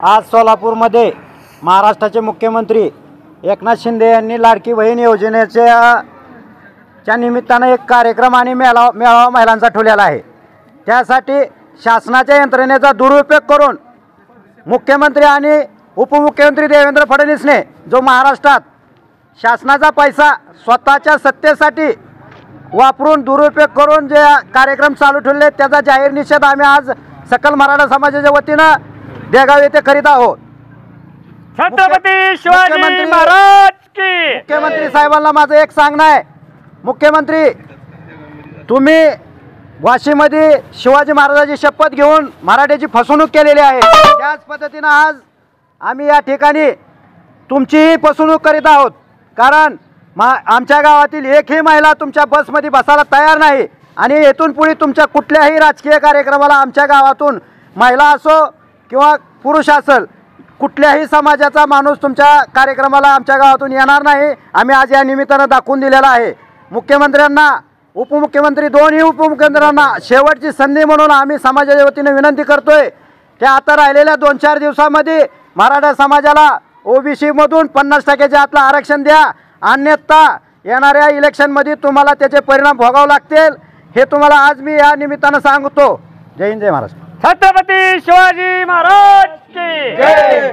आज सोलापूरमध्ये महाराष्ट्राचे मुख्यमंत्री एकनाथ शिंदे यांनी लाडकी बहीण योजनेच्या निमित्तानं एक कार्यक्रम आणि मेळावा महिलांचा ठेवलेला आहे। त्यासाठी शासनाच्या यंत्रणेचा दुरुपयोग करून मुख्यमंत्री आणि उपमुख्यमंत्री देवेंद्र फडणवीसने जो महाराष्ट्रात शासनाचा पैसा स्वतःच्या सत्तेसाठी वापरून दुरुपयोग करून जे कार्यक्रम चालू ठेवले त्याचा जाहीर निषेध आम्ही आज सकल मराठा समाजाच्या वतीनं देगाव येथे करीत आहोत। छत्रपती शिवाजी महाराज की मुख्यमंत्री साहेबांना माझं एक सांगणं आहे, मुख्यमंत्री तुम्ही वाशीमध्ये शिवाजी महाराजांची शपथ घेऊन मराठ्याची फसवणूक केलेली आहे। त्याच पद्धतीनं आज आम्ही या ठिकाणी तुमचीही फसवणूक करीत आहोत, कारण आमच्या गावातील एकही महिला तुमच्या बसमध्ये बसायला तयार नाही आणि येथून पुढे तुमच्या कुठल्याही राजकीय कार्यक्रमाला आमच्या गावातून महिला असो किंवा पुरुष असेल कुठल्याही समाजाचा माणूस तुमच्या कार्यक्रमाला आमच्या गावातून येणार नाही। आम्ही आज या निमित्तानं दाखवून दिलेला आहे। मुख्यमंत्र्यांना उपमुख्यमंत्री दोन्ही उपमुख्यमंत्र्यांना शेवटची संधी म्हणून आम्ही समाजाच्या वतीने विनंती करतोय की आता राहिलेल्या 2-4 दिवसांमध्ये मराठा समाजाला ओबीसी मधून 50% आतलं आरक्षण द्या, अन्यथा येणाऱ्या इलेक्शनमध्ये तुम्हाला त्याचे परिणाम भोगावे लागतील। हे तुम्हाला आज मी या निमित्तानं सांगतो। जय हिंद, जय महाराष्ट्र। छत्रपती शिवाजी महाराज की जय।